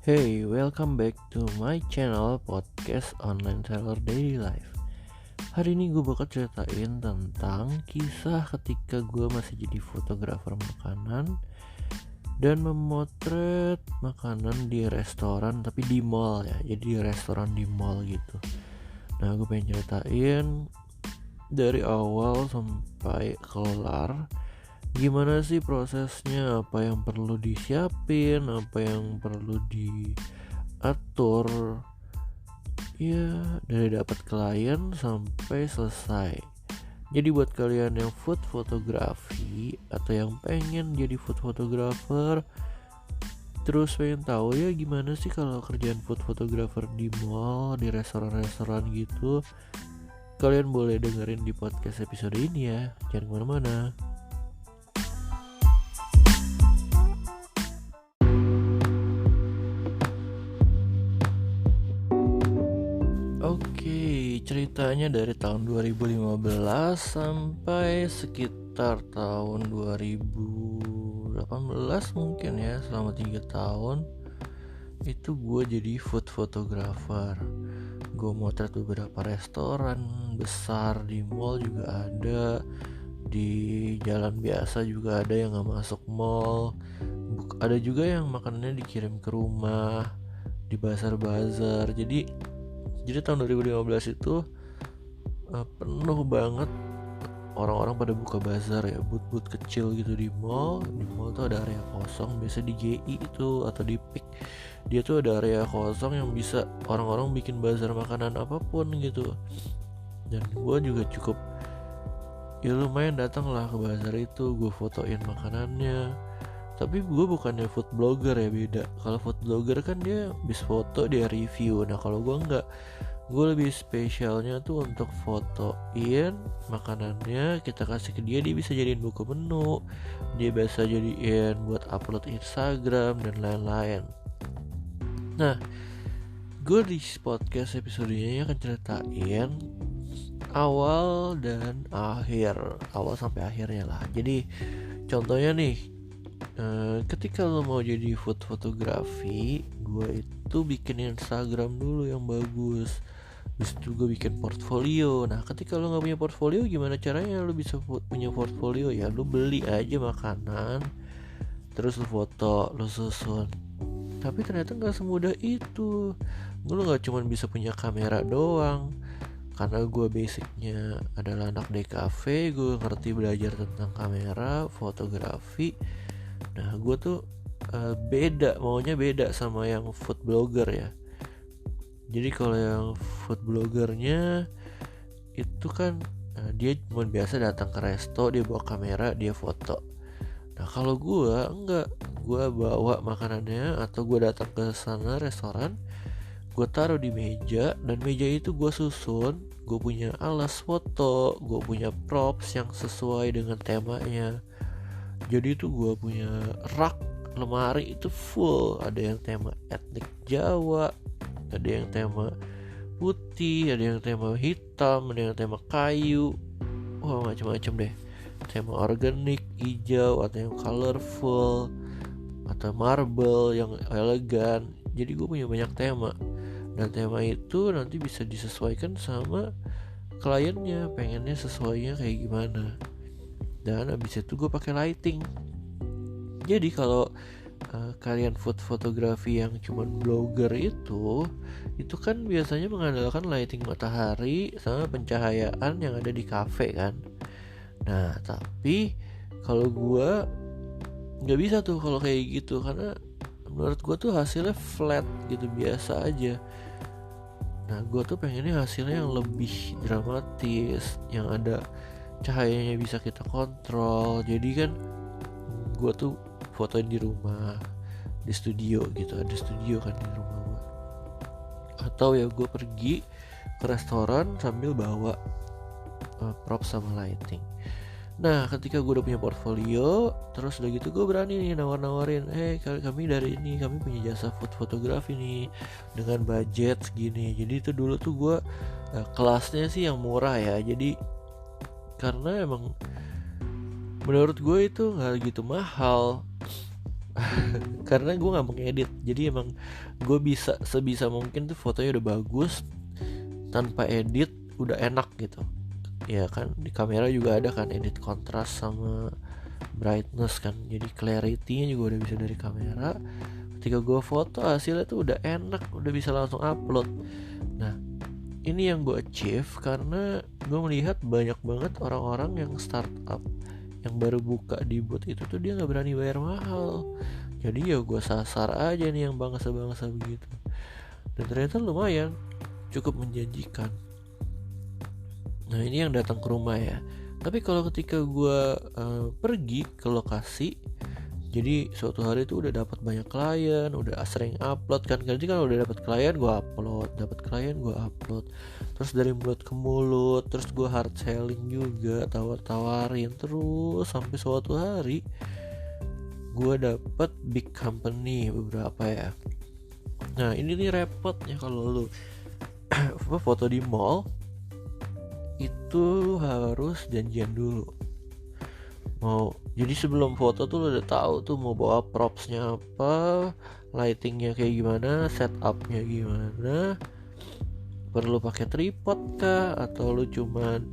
Hey, welcome back to my channel podcast Online Seller Daily Life. Hari ini gue bakal ceritain tentang kisah ketika gue masih jadi fotografer makanan dan memotret makanan di restoran, tapi di mall ya. Jadi restoran di mall gitu. Nah, gue pengen ceritain dari awal sampai kelar, gimana sih prosesnya, apa yang perlu disiapin, apa yang perlu diatur, ya dari dapat klien sampai selesai. Jadi buat kalian yang food fotografi atau yang pengen jadi food photographer, terus pengen tahu ya gimana sih kalau kerjaan food photographer di mall, di restoran-restoran gitu, kalian boleh dengerin di podcast episode ini ya. Jangan kemana-mana. Oke, ceritanya dari tahun 2015 sampai sekitar tahun 2018 mungkin ya, selama 3 tahun itu gue jadi food photographer. Gue motret beberapa restoran besar, di mall juga ada, di jalan biasa juga ada yang gak masuk mall, ada juga yang makanannya dikirim ke rumah, di bazar-bazar. Jadi tahun 2015 itu penuh banget, orang-orang pada buka bazar ya, booth-booth kecil gitu di mall. Di mall tuh ada area kosong, biasa di GI itu atau di PIK. Dia tuh ada area kosong yang bisa orang-orang bikin bazar makanan apapun gitu. Dan gue juga cukup ya lumayan datang lah ke bazar itu, gue fotoin makanannya. Tapi gue bukannya food blogger ya, beda. Kalau food blogger kan dia bisa foto, dia review. Nah kalau gue enggak, gue lebih spesialnya tuh untuk fotoin makanannya, kita kasih ke dia, dia bisa jadiin buku menu, dia bisa jadiin buat upload Instagram dan lain-lain. Nah, gue di podcast episode ini akan ceritain awal dan akhir, awal sampai akhirnya lah. Jadi contohnya nih, ketika lo mau jadi food fotografi, gue itu bikin Instagram dulu yang bagus. Habis itu gue bikin portfolio. Nah ketika lo gak punya portfolio, gimana caranya lo bisa punya portfolio? Ya lo beli aja makanan, terus lo foto, lo susun. Tapi ternyata gak semudah itu. Lo gak cuma bisa punya kamera doang. Karena gue basicnya adalah anak DKV, gue ngerti belajar tentang kamera, fotografi. Nah gue tuh maunya beda sama yang food blogger ya. Jadi kalau yang food bloggernya itu kan dia cuma biasa datang ke resto, dia bawa kamera, dia foto. Nah kalau gue enggak, gue bawa makanannya atau gue datang ke sana restoran, gue taruh di meja, dan meja itu gue susun. Gue punya alas foto, gue punya props yang sesuai dengan temanya. Jadi itu gue punya rak, lemari itu full. Ada yang tema etnik Jawa, ada yang tema putih, ada yang tema hitam, ada yang tema kayu. Wah macam-macam deh. Tema organik, hijau, atau yang colorful, atau marble yang elegan. Jadi gue punya banyak tema. Dan tema itu nanti bisa disesuaikan sama kliennya, pengennya sesuainya kayak gimana. Dan abis itu gue pakai lighting. Jadi kalau kalian food fotografi yang cuman blogger itu kan biasanya mengandalkan lighting matahari sama pencahayaan yang ada di cafe kan. Nah tapi kalau gue nggak bisa tuh kalau kayak gitu, karena menurut gue tuh hasilnya flat gitu, biasa aja. Nah gue tuh pengennya hasilnya yang lebih dramatis, yang ada cahayanya bisa kita kontrol. Jadi kan gue tuh fotoin di rumah, di studio gitu, ada studio kan di rumah gue. Atau ya gue pergi ke restoran sambil bawa prop sama lighting. Nah ketika gue udah punya portfolio, terus udah gitu gue berani nih nawar-nawarin, kami dari ini, kami punya jasa food fotografi nih dengan budget segini. Jadi itu dulu tuh gue kelasnya sih yang murah ya. Jadi karena emang menurut gue itu gak gitu mahal. karena gue nggak mengedit, jadi emang gue bisa sebisa mungkin tuh fotonya udah bagus tanpa edit, udah enak gitu ya kan. Di kamera juga ada kan edit kontras sama brightness kan, jadi clarity-nya juga udah bisa dari kamera. Ketika gue foto hasilnya tuh udah enak, udah bisa langsung upload. Nah ini yang gue achieve karena gue melihat banyak banget orang-orang yang startup yang baru buka di booth itu tuh dia nggak berani bayar mahal. Jadi ya gue sasar aja nih yang bangsa-bangsa begitu, dan ternyata lumayan cukup menjanjikan. Nah ini yang datang ke rumah ya. Tapi kalau ketika gue pergi ke lokasi, jadi suatu hari itu udah dapat banyak klien, udah sering upload kan. Jadi kan udah dapat klien gue upload, dapat klien gue upload. Terus dari mulut ke mulut, terus gue hard selling juga, tawar-tawarin terus sampai suatu hari gue dapet big company beberapa ya. Nah ini nih repotnya kalau lu foto di mall itu harus janjian dulu. Jadi sebelum foto tuh lo udah tahu tuh mau bawa propsnya apa, lightingnya kayak gimana, setupnya gimana, perlu pakai tripod kah, atau lu cuman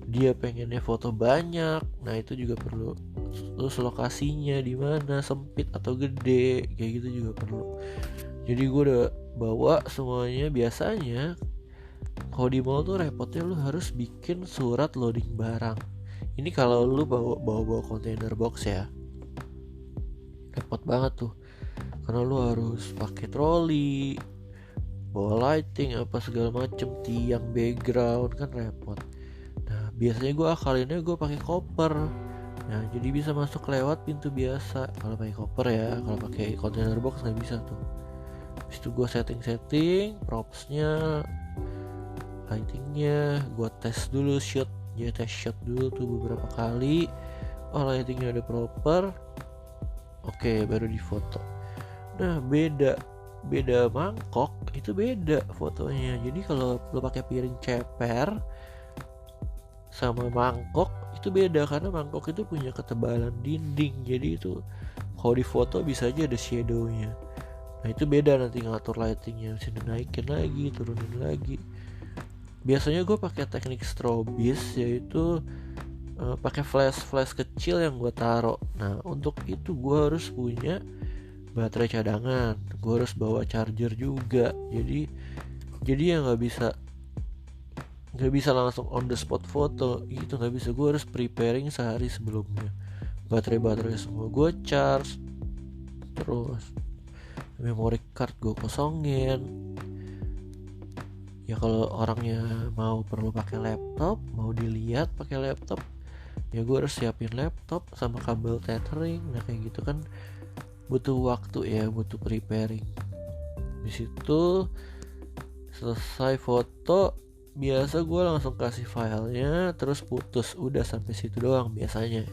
dia pengennya foto banyak. Nah itu juga perlu. Terus lokasinya di mana, sempit atau gede, kayak gitu juga perlu. Jadi gue udah bawa semuanya. Biasanya kalau di mall tuh repotnya lu harus bikin surat loading barang. Ini kalau lu bawa container box ya, repot banget tuh, karena lu harus pakai troli, bawa lighting apa segala macem, tiang, background, kan repot. Nah biasanya gue akalinnya gue pakai koper. Nah jadi bisa masuk lewat pintu biasa kalau pakai koper ya. Kalau pakai container box nggak bisa tuh. Habis itu gue setting propsnya, lightingnya, gue tes dulu shoot. Jadi tes shot dulu tuh beberapa kali. Oh lightingnya udah proper, oke, baru difoto. Nah beda mangkok itu beda fotonya. Jadi kalau lo pakai piring ceper sama mangkok itu beda, karena mangkok itu punya ketebalan dinding. Jadi itu kalau difoto bisa aja ada shadownya. Nah itu beda nanti ngatur lightingnya, bisa dinaikin lagi, turunin lagi. Biasanya gue pakai teknik strobis, yaitu pakai flash kecil yang gue taruh. Nah untuk itu gue harus punya baterai cadangan, gue harus bawa charger juga. Jadi ya nggak bisa langsung on the spot foto gitu, nggak bisa. Gue harus preparing sehari sebelumnya. Baterai semua gue charge, terus memory card gue kosongin. Ya kalau orangnya perlu pakai laptop, mau dilihat pakai laptop, ya gue harus siapin laptop sama kabel tethering. Nah kayak gitu kan butuh waktu ya, butuh preparing. Di situ selesai foto, biasa gue langsung kasih filenya, terus putus. Udah sampai situ doang biasanya.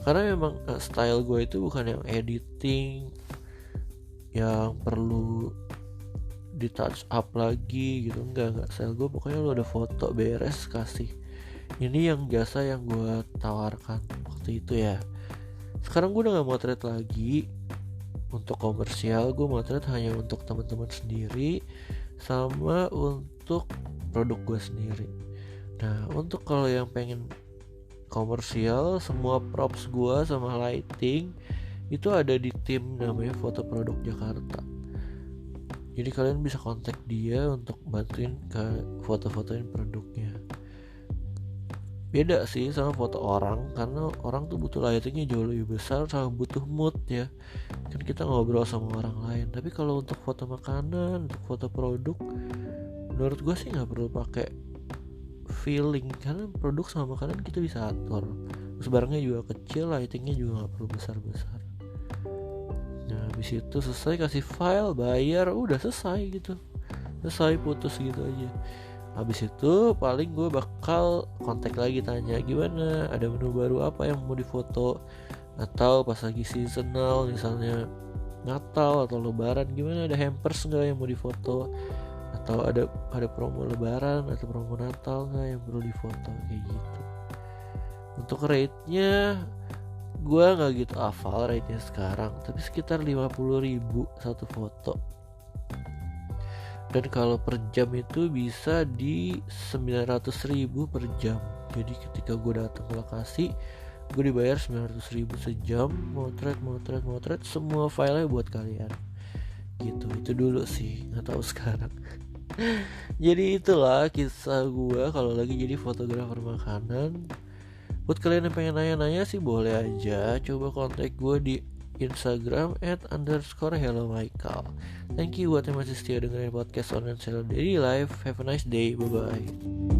Karena memang style gue itu bukan yang editing yang perlu di touch up lagi gitu, enggak. Style gue pokoknya lo udah foto beres kasih. Ini yang jasa yang gue tawarkan waktu itu ya. Sekarang gue udah gak motret lagi untuk komersial, gue motret hanya untuk teman-teman sendiri sama untuk produk gue sendiri. Nah untuk kalau yang pengen komersial, semua props gue sama lighting itu ada di tim namanya Foto Produk Jakarta. Jadi kalian bisa kontak dia untuk bantuin ke foto-fotoin produknya. Beda sih sama foto orang, karena orang tuh butuh lightingnya jauh lebih besar sama butuh mood ya. Kan kita ngobrol sama orang lain. Tapi kalau untuk foto makanan, untuk foto produk, menurut gue sih nggak perlu pakai feeling, karena produk sama makanan kita bisa atur. Terus barangnya juga kecil, lightingnya juga nggak perlu besar-besar. Nah habis itu selesai, kasih file, bayar, udah selesai gitu. Selesai, putus gitu aja. Habis itu paling gue bakal kontak lagi, tanya gimana, ada menu baru apa yang mau difoto, atau pas lagi seasonal misalnya Natal atau Lebaran, gimana, ada hampers nggak yang mau difoto, atau ada promo Lebaran atau promo Natal nggak yang perlu difoto, kayak gitu. Untuk rate-nya gue gak gitu hafal rate-nya sekarang, tapi sekitar 50.000 satu foto. Dan kalau per jam itu bisa di 900.000 per jam. Jadi ketika gue datang ke lokasi, gue dibayar 900.000 sejam. Motret semua filenya buat kalian gitu. Itu dulu sih, nggak tahu sekarang. Jadi itulah kisah gue kalau lagi jadi fotografer makanan. Buat kalian yang pengen nanya-nanya sih boleh aja, coba kontak gue di Instagram @_hellomichael. Thank you buat yang masih setia dengerin podcast Online Seller Daily Life. Have a nice day, bye bye.